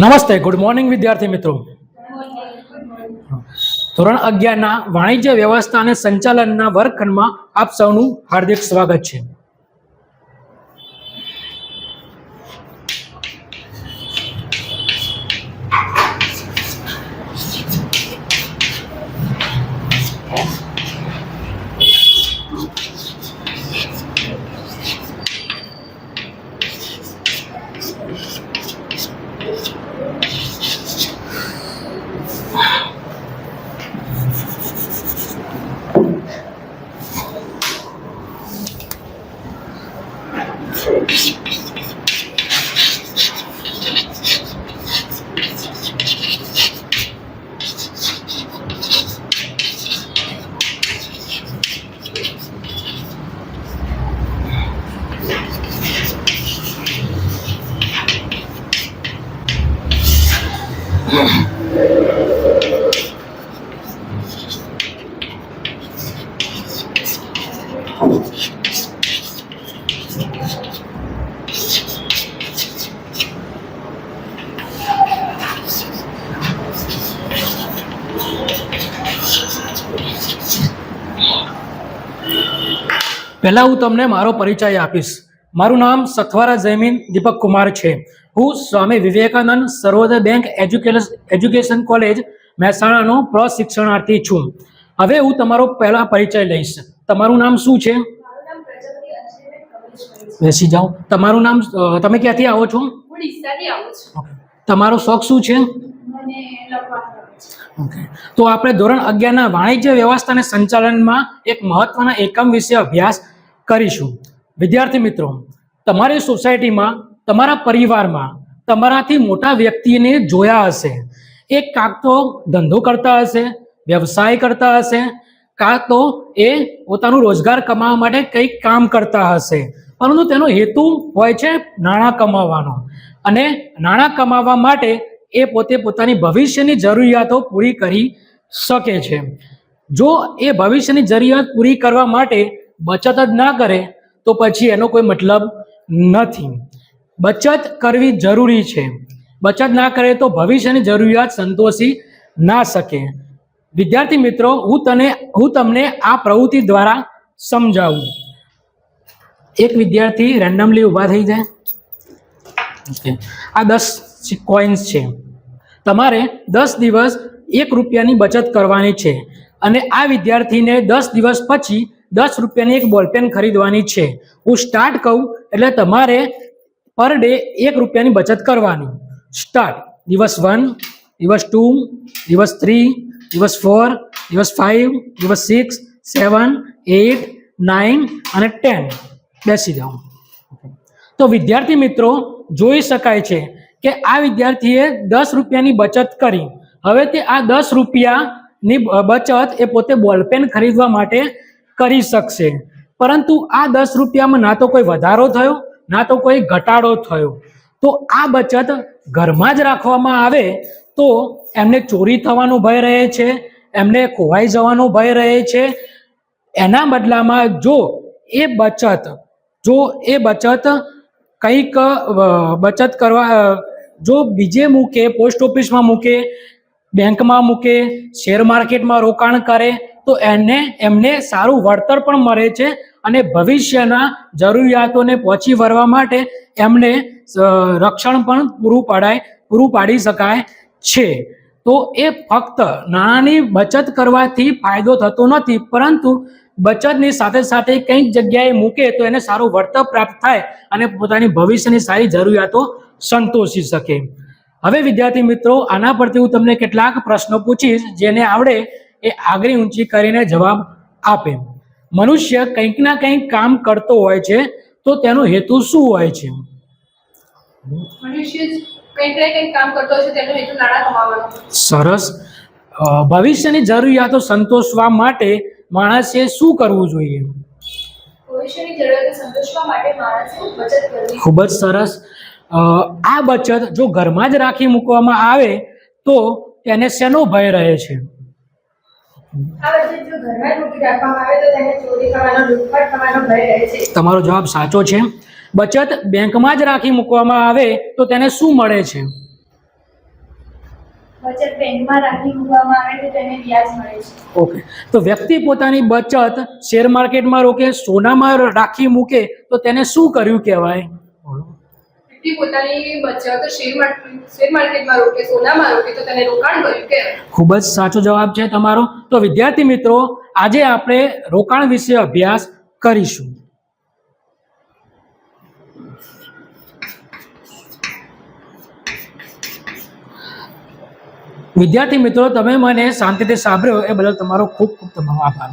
નમસ્તે, good morning વિદ્યાર્થી મિત્રો. ધોરણ 11ના વાણિજ્ય વ્યવસ્થા અને સંચાલનના વર્ગખંડમાં આપ સૌનું હાર્દિક સ્વાગત છે. પહેલા હું તમને મારો પરિચય આપીશ. મારું નામ સથવારા જયમીન દીપક કુમાર છે. હું સ્વામી વિવેકાનંદ સર્વોદય બેંક એજ્યુકેશન કોલેજ મહેસાણાનો પ્રશિક્ષણાર્થી છું. હવે હું તમારો પહેલા પરિચય લઈશ. તમારું નામ શું છે? બેસી જાઓ. તમારું નામ, તમે ક્યાંથી આવો છો? તમારો શોખ શું છે? ઓકે, તો આપણે ધોરણ 11ના વાણિજ્ય વ્યવસ્થા અને સંચાલનમાં એક મહત્વના એકમ વિશે અભ્યાસ કરીશું. વિદ્યાર્થી મિત્રો, તમારી સોસાયટીમાં, તમારા પરિવારમાં તમારાથી મોટા વ્યક્તિને જોયા હશે. એ કાં તો ધંધો કરતા હશે, વ્યવસાય કરતા હશે, કાં તો એ પોતાનું રોજગાર કમાવા માટે કંઈક કામ કરતા હશે, પરંતુ તેનો હેતુ હોય છે નાણાં કમાવાનો. અને નાણાં કમાવા માટે એ પોતે પોતાની ભવિષ્યની જરૂરિયાતો પૂરી કરી શકે છે. જો એ ભવિષ્યની જરૂરિયાત પૂરી કરવા માટે બચત જ ના કરે તો પછી એનો કોઈ મતલબ નથી. બચત કરવી જરૂરી છે. બચત ના કરે તો ભવિષ્યની જરૂરિયાત સંતોષી ના શકે. વિદ્યાર્થી મિત્રો, હું તમને આ પ્રવૃત્તિ દ્વારા સમજાવું. એક વિદ્યાર્થી રેન્ડમલી ઊભા થઈ જાય. ઓકે, આ 10 કોઈન્સ છે. તમારે 10 દિવસ 1 રૂપિયાની બચત કરવાની છે અને આ વિદ્યાર્થીને 10 દિવસ પછી 10 રૂપિયાની એક બોલપેન ખરીદવાની છે. હું સ્ટાર્ટ કહું એટલે તમારે પર ડે 1 રૂપિયાની બચત કરવાની. સ્ટાર્ટ. દિવસ 1, દિવસ 2, દિવસ 3, દિવસ 4, દિવસ 5, દિવસ 6, 7, 8, 9 અને 10. બેસી જાઓ. તો વિદ્યાર્થી મિત્રો, જોઈ શકાય છે કે આ વિદ્યાર્થીએ 10 રૂપિયાની બચત કરી. હવે તે આ 10 રૂપિયાની બચત એ પોતે બોલપેન ખરીદવા માટે કરી શકશે, પરંતુ આ 10 રૂપિયામાં ના તો કોઈ વધારો થયો, ના તો કોઈ ઘટાડો થયો. તો આ બચત ઘરમાં જ રાખવામાં આવે તો એમને ચોરી થવાનો ભય રહે છે, એમને ખોવાઈ જવાનો ભય રહે છે. એના બદલામાં જો એ બચત કંઈક બચત કરવા, જો બીજે મૂકે, પોસ્ટ ઓફિસમાં મૂકે, બેંકમાં મૂકે, શેર માર્કેટમાં રોકાણ કરે તો એમને સારું વળતર પણ મળે છે અને ભવિષ્યના જરૂરિયાતોને પહોંચી વળવા માટે એમને રક્ષણ પણ પૂરું પાડી શકાય છે. તો એ ફક્ત નાણાંની બચત કરવાથી ફાયદો થતો નથી, પરંતુ બચતની સાથે સાથે કંઈક જગ્યાએ મૂકે તો એને સારું વળતર પ્રાપ્ત થાય અને પોતાની ભવિષ્યની સારી જરૂરિયાતો સંતોષી શકે. હવે વિદ્યાર્થી મિત્રો, આના પરથી હું તમને કેટલાક પ્રશ્નો પૂછીશ, જેને આવડે એ આંગળી ઊંચી કરીને જવાબ આપે. મનુષ્ય કંઈક ના કંઈક કામ કરતો હોય છે, તો તેનો હેતુ શું હોય છે? સરસ. ભવિષ્યની જરૂરિયાતો સંતોષવા માટે માણસે શું કરવું જોઈએ? ખૂબ જ સરસ. આ બચત જો ઘરમાં જ રાખી મૂકવામાં આવે તો તેને શેનો ભય રહે છે? તમારો જવાબ સાચો છે. બચત બેંકમાં જ રાખી મૂકવામાં આવે તો તેને શું મળે છે? બચત બેંકમાં રાખી મૂકવામાં આવે તો તેને વ્યાજ મળે છે. ઓકે, તો વ્યક્તિ પોતાની બચત શેર માર્કેટમાં રોકે, સોનામાં રાખી મૂકે તો તેને શું કર્યું કહેવાય? વ્યક્તિ પોતાની બચત શેર માર્કેટમાં રોકે, સોનામાં રોકે તો તેને રોકાણ કર્યું કહેવાય. ખૂબ જ સાચો જવાબ છે તમારો. તો વિદ્યાર્થી મિત્રો, આજે આપણે રોકાણ વિશે અભ્યાસ કરીશું. વિદ્યાર્થી મિત્રો, તમે મને શાંતિથી સાંભળ્યો એ બદલ તમારો ખૂબ ખૂબ તમારો આભાર.